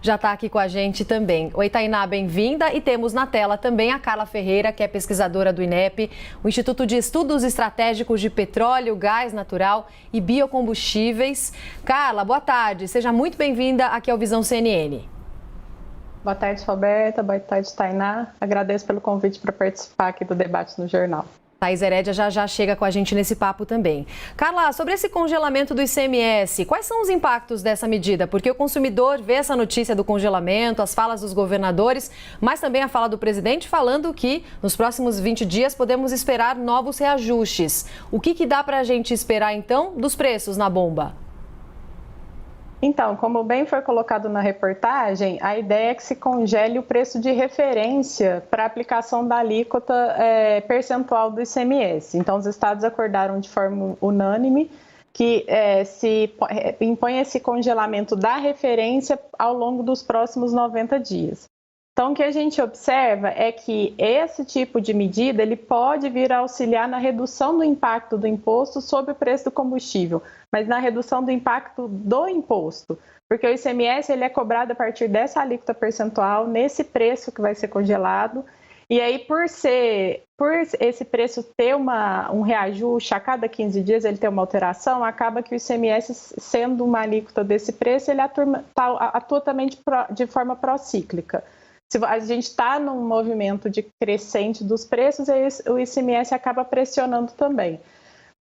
já está aqui com a gente também. Oi, Tainá, bem-vinda. E temos na tela também a Carla Ferreira, que é pesquisadora do INEP, o Instituto de Estudos Estratégicos de Petróleo, Gás Natural e Biocombustíveis. Carla, boa tarde. Seja muito bem-vinda aqui ao Visão CNN. Boa tarde, Roberta. Boa tarde, Tainá. Agradeço pelo convite para participar aqui do debate no jornal. Thaís Herédia já chega com a gente nesse papo também. Carla, sobre esse congelamento do ICMS, quais são os impactos dessa medida? Porque o consumidor vê essa notícia do congelamento, as falas dos governadores, mas também a fala do presidente falando que nos próximos 20 dias podemos esperar novos reajustes. O que dá para a gente esperar, então, dos preços na bomba? Então, como bem foi colocado na reportagem, a ideia é que se congele o preço de referência para a aplicação da alíquota percentual do ICMS. Então, os estados acordaram de forma unânime que se impõe esse congelamento da referência ao longo dos próximos 90 dias. Então, o que a gente observa é que esse tipo de medida ele pode vir a auxiliar na redução do impacto do imposto sobre o preço do combustível, mas na redução do impacto do imposto, porque o ICMS ele é cobrado a partir dessa alíquota percentual, nesse preço que vai ser congelado, e aí por esse preço ter um reajuste a cada 15 dias, ele ter uma alteração, acaba que o ICMS, sendo uma alíquota desse preço, ele atua também de forma procíclica. Se a gente está num movimento de crescente dos preços, o ICMS acaba pressionando também.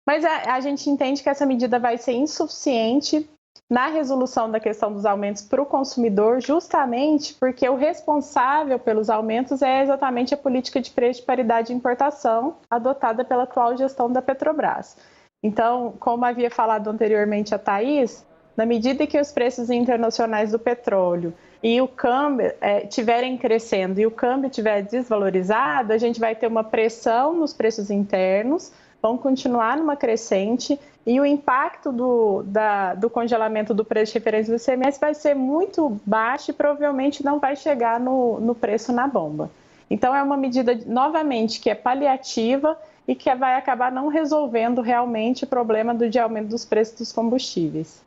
Mas a gente entende que essa medida vai ser insuficiente na resolução da questão dos aumentos para o consumidor, justamente porque o responsável pelos aumentos é exatamente a política de preço de paridade de importação adotada pela atual gestão da Petrobras. Então, como havia falado anteriormente a Thaís, na medida que os preços internacionais do petróleo e o câmbio estiverem crescendo e o câmbio estiver desvalorizado, a gente vai ter uma pressão nos preços internos, vão continuar numa crescente e o impacto do congelamento do preço de referência do ICMS vai ser muito baixo e provavelmente não vai chegar no preço na bomba. Então é uma medida, novamente, que é paliativa e que vai acabar não resolvendo realmente o problema de aumento dos preços dos combustíveis.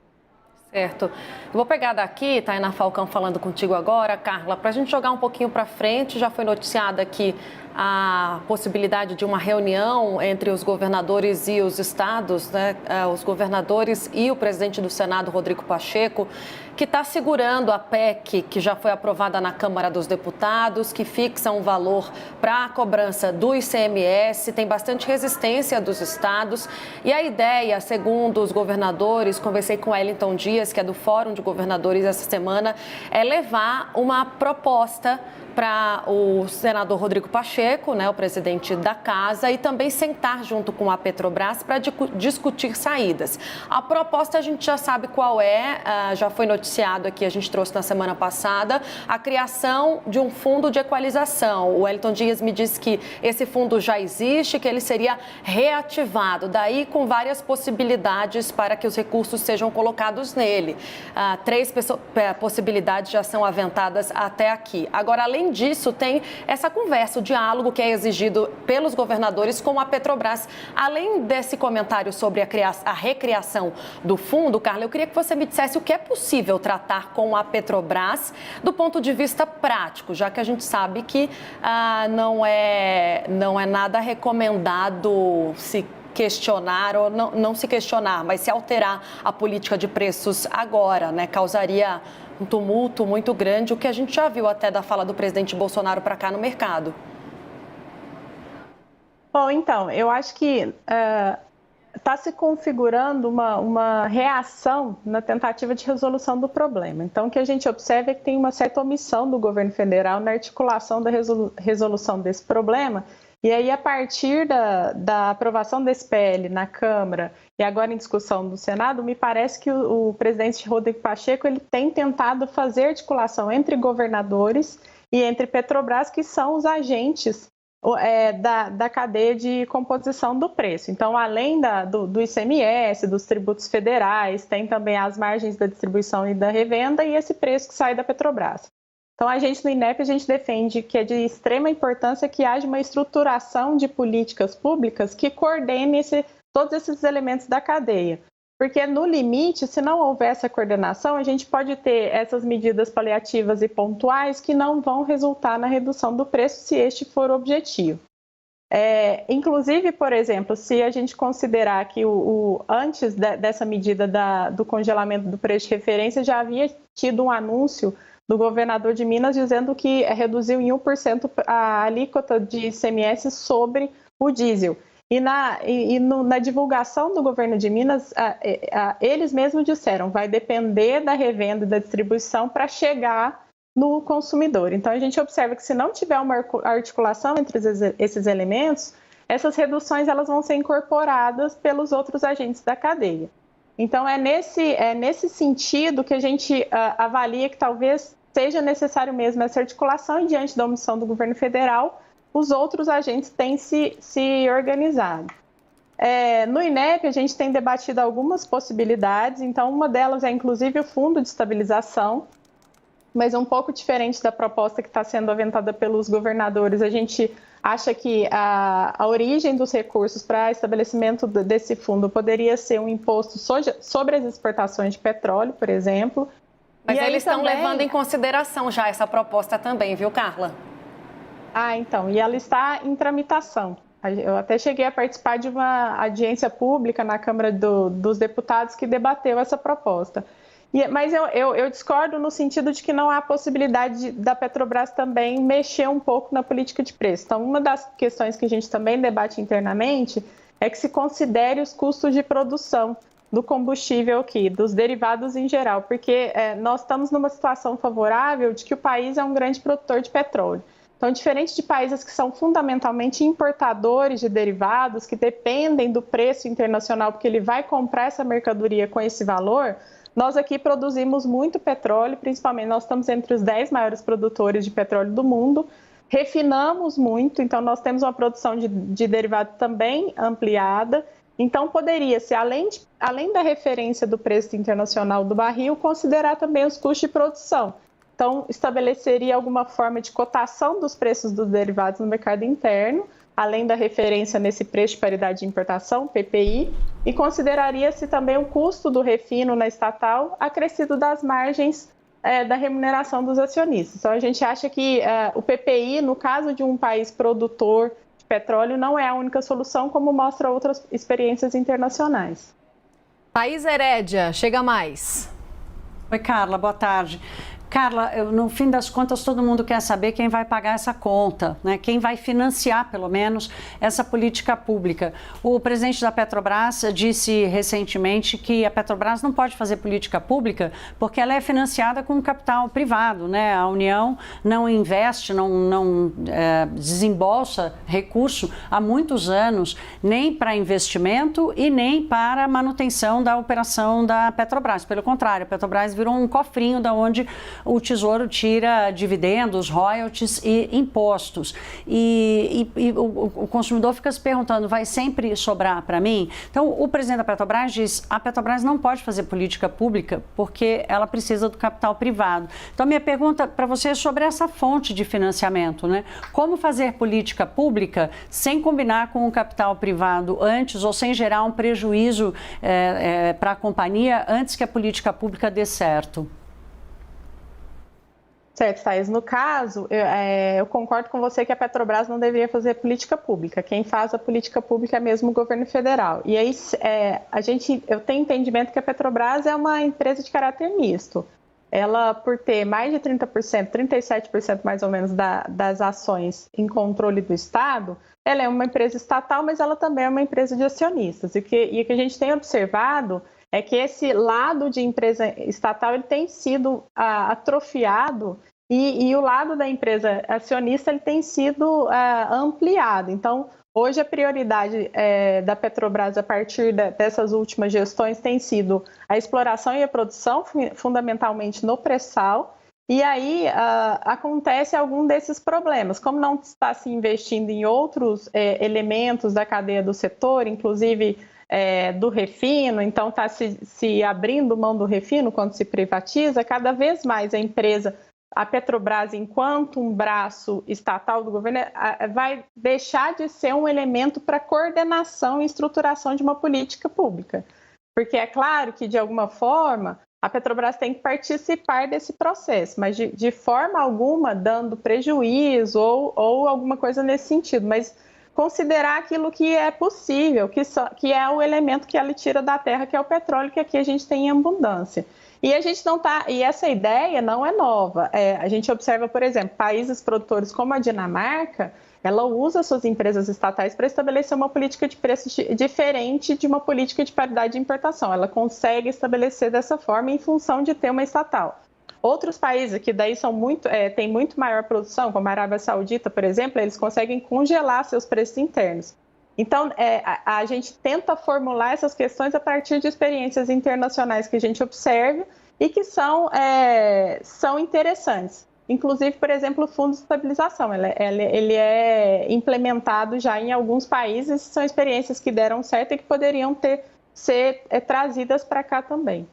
Certo. Eu vou pegar daqui, Tainá Falcão falando contigo agora, Carla, para a gente jogar um pouquinho para frente. Já foi noticiada aqui a possibilidade de uma reunião entre os governadores e os estados, né? Os governadores e o presidente do Senado, Rodrigo Pacheco, que está segurando a PEC que já foi aprovada na Câmara dos Deputados, que fixa um valor para a cobrança do ICMS, tem bastante resistência dos estados. E a ideia, segundo os governadores, conversei com Wellington Dias, que é do Fórum de Governadores essa semana, é levar uma proposta para o senador Rodrigo Pacheco, né, o presidente da casa, e também sentar junto com a Petrobras para discutir saídas. A proposta a gente já sabe qual é, já foi noticiado aqui, a gente trouxe na semana passada, a criação de um fundo de equalização. O Wellington Dias me disse que esse fundo já existe, que ele seria reativado, daí com várias possibilidades para que os recursos sejam colocados nele. 3 possibilidades já são aventadas até aqui. Agora, além disso, tem essa conversa, o diálogo que é exigido pelos governadores com a Petrobras. Além desse comentário sobre a recriação do fundo, Carla, eu queria que você me dissesse o que é possível tratar com a Petrobras do ponto de vista prático, já que a gente sabe que não é nada recomendado se questionar ou não se questionar, mas se alterar a política de preços agora, né? Causaria um tumulto muito grande, o que a gente já viu até da fala do presidente Bolsonaro para cá no mercado. Bom, então, eu acho que está se configurando uma reação na tentativa de resolução do problema. Então, o que a gente observa é que tem uma certa omissão do governo federal na articulação da resolução desse problema. E aí, a partir da aprovação desse PL na Câmara e agora em discussão no Senado, me parece que o presidente Rodrigo Pacheco ele tem tentado fazer articulação entre governadores e entre Petrobras, que são os agentes da cadeia de composição do preço. Então, além do ICMS, dos tributos federais, tem também as margens da distribuição e da revenda e esse preço que sai da Petrobras. Então, a gente no INEP, a gente defende que é de extrema importância que haja uma estruturação de políticas públicas que coordene todos esses elementos da cadeia. porque no limite, se não houver essa coordenação, a gente pode ter essas medidas paliativas e pontuais que não vão resultar na redução do preço, se este for o objetivo. Inclusive, por exemplo, se a gente considerar que antes dessa medida do congelamento do preço de referência, já havia tido um anúncio do governador de Minas dizendo que reduziu em 1% a alíquota de ICMS sobre o diesel. E na divulgação do governo de Minas, eles mesmos disseram, vai depender da revenda e da distribuição para chegar no consumidor. Então, a gente observa que se não tiver uma articulação entre esses elementos, essas reduções elas vão ser incorporadas pelos outros agentes da cadeia. Então, é nesse sentido que a gente avalia que talvez seja necessário mesmo essa articulação e, diante da omissão do governo federal, os outros agentes têm se organizado. No INEP, a gente tem debatido algumas possibilidades, então uma delas é inclusive o Fundo de Estabilização, mas um pouco diferente da proposta que está sendo aventada pelos governadores. A gente acha que a origem dos recursos para estabelecimento desse fundo poderia ser um imposto sobre as exportações de petróleo, por exemplo. Mas eles estão levando em consideração já essa proposta também, viu, Carla? Então, e ela está em tramitação. Eu até cheguei a participar de uma audiência pública na Câmara dos Deputados que debateu essa proposta. Mas eu discordo no sentido de que não há possibilidade da Petrobras também mexer um pouco na política de preço. Então, uma das questões que a gente também debate internamente é que se considere os custos de produção do combustível aqui, dos derivados em geral, porque nós estamos numa situação favorável de que o país é um grande produtor de petróleo. Então, diferente de países que são fundamentalmente importadores de derivados, que dependem do preço internacional, porque ele vai comprar essa mercadoria com esse valor, nós aqui produzimos muito petróleo, principalmente nós estamos entre os 10 maiores produtores de petróleo do mundo, refinamos muito, então nós temos uma produção de derivado também ampliada, então poderia ser, além da referência do preço internacional do barril, considerar também os custos de produção. Então, estabeleceria alguma forma de cotação dos preços dos derivados no mercado interno, além da referência nesse preço de paridade de importação, PPI, e consideraria-se também o custo do refino na estatal acrescido das margens da remuneração dos acionistas. Então, a gente acha que o PPI, no caso de um país produtor de petróleo, não é a única solução, como mostra outras experiências internacionais. Thaís Herédia, chega mais. Oi, Carla, boa tarde. Carla, no fim das contas, todo mundo quer saber quem vai pagar essa conta, né? Quem vai financiar, pelo menos, essa política pública. O presidente da Petrobras disse recentemente que a Petrobras não pode fazer política pública porque ela é financiada com capital privado, né? A União não investe, não desembolsa recurso há muitos anos, nem para investimento e nem para manutenção da operação da Petrobras. Pelo contrário, a Petrobras virou um cofrinho da onde o Tesouro tira dividendos, royalties e impostos. E o consumidor fica se perguntando, vai sempre sobrar para mim? Então, o presidente da Petrobras diz, a Petrobras não pode fazer política pública porque ela precisa do capital privado. Então, minha pergunta para você é sobre essa fonte de financiamento, né? Como fazer política pública sem combinar com o capital privado antes ou sem gerar um prejuízo para a companhia antes que a política pública dê certo? Certo, Thaís. No caso, eu concordo com você que a Petrobras não deveria fazer política pública. Quem faz a política pública é mesmo o governo federal. E aí, eu tenho entendimento que a Petrobras é uma empresa de caráter misto. Ela, por ter mais de 30%, 37% mais ou menos das ações em controle do Estado, ela é uma empresa estatal, mas ela também é uma empresa de acionistas. E o que a gente tem observado é que esse lado de empresa estatal ele tem sido atrofiado e o lado da empresa acionista ele tem sido ampliado. Então, hoje a prioridade da Petrobras a partir dessas últimas gestões tem sido a exploração e a produção, fundamentalmente no pré-sal, e aí acontece algum desses problemas. Como não está se investindo em outros elementos da cadeia do setor, inclusive do refino, então está se abrindo mão do refino quando se privatiza, cada vez mais a Petrobras, enquanto um braço estatal do governo, vai deixar de ser um elemento para coordenação e estruturação de uma política pública. Porque é claro que, de alguma forma, a Petrobras tem que participar desse processo, mas de forma alguma dando prejuízo ou alguma coisa nesse sentido, mas considerar aquilo que é possível, que é o elemento que ela tira da terra, que é o petróleo, que aqui a gente tem em abundância. E a gente não tá, e essa ideia não é nova. A gente observa, por exemplo, países produtores como a Dinamarca, ela usa suas empresas estatais para estabelecer uma política de preço diferente de uma política de paridade de importação. Ela consegue estabelecer dessa forma em função de ter uma estatal. Outros países que daí têm muito maior produção, como a Arábia Saudita, por exemplo, eles conseguem congelar seus preços internos. Então, a gente tenta formular essas questões a partir de experiências internacionais que a gente observa e que são interessantes. Inclusive, por exemplo, o Fundo de Estabilização, ele é implementado já em alguns países, são experiências que deram certo e que poderiam ser trazidas para cá também.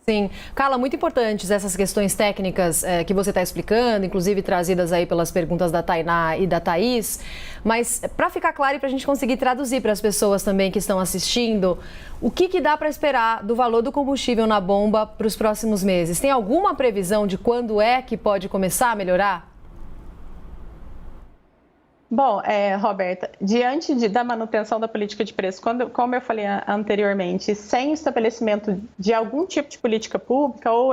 Sim. Carla, muito importantes essas questões técnicas que você está explicando, inclusive trazidas aí pelas perguntas da Tainá e da Thaís, mas para ficar claro e para a gente conseguir traduzir para as pessoas também que estão assistindo, o que dá para esperar do valor do combustível na bomba para os próximos meses? Tem alguma previsão de quando é que pode começar a melhorar? Bom, Roberta, diante da manutenção da política de preço, como eu falei anteriormente, sem estabelecimento de algum tipo de política pública ou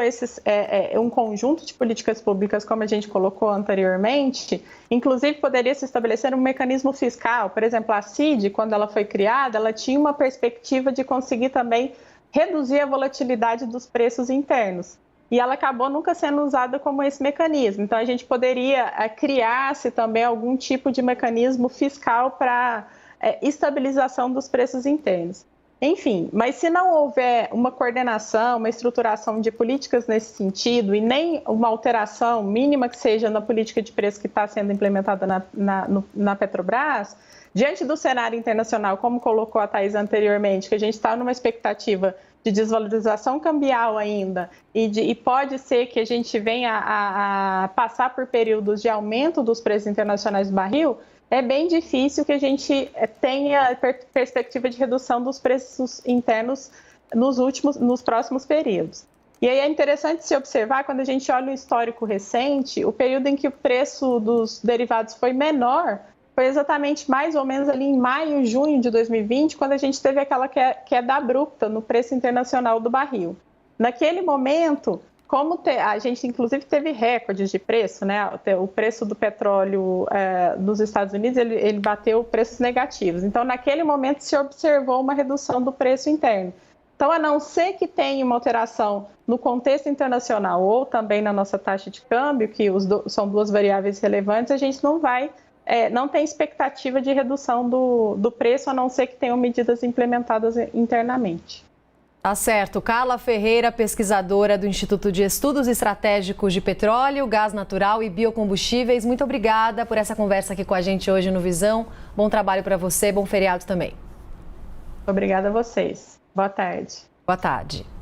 um conjunto de políticas públicas, como a gente colocou anteriormente, inclusive poderia se estabelecer um mecanismo fiscal. Por exemplo, a CID, quando ela foi criada, ela tinha uma perspectiva de conseguir também reduzir a volatilidade dos preços internos. E ela acabou nunca sendo usada como esse mecanismo. Então, a gente poderia criar-se também algum tipo de mecanismo fiscal para estabilização dos preços internos. Enfim, mas se não houver uma coordenação, uma estruturação de políticas nesse sentido e nem uma alteração mínima que seja na política de preço que está sendo implementada na Petrobras, diante do cenário internacional, como colocou a Thaís anteriormente, que a gente está numa expectativa de desvalorização cambial ainda, e pode ser que a gente venha a passar por períodos de aumento dos preços internacionais do barril, é bem difícil que a gente tenha perspectiva de redução dos preços internos nos próximos períodos. E aí é interessante se observar, quando a gente olha o histórico recente, o período em que o preço dos derivados foi menor foi exatamente mais ou menos ali em maio, junho de 2020, quando a gente teve aquela queda abrupta no preço internacional do barril. Naquele momento, a gente inclusive teve recordes de preço, né? O preço do petróleo nos Estados Unidos, ele bateu preços negativos. Então, naquele momento, se observou uma redução do preço interno. Então, a não ser que tenha uma alteração no contexto internacional ou também na nossa taxa de câmbio, que são duas variáveis relevantes, a gente não tem expectativa de redução do preço, a não ser que tenham medidas implementadas internamente. Tá certo. Carla Ferreira, pesquisadora do Instituto de Estudos Estratégicos de Petróleo, Gás Natural e Biocombustíveis, muito obrigada por essa conversa aqui com a gente hoje no Visão. Bom trabalho para você, bom feriado também. Obrigada a vocês. Boa tarde. Boa tarde.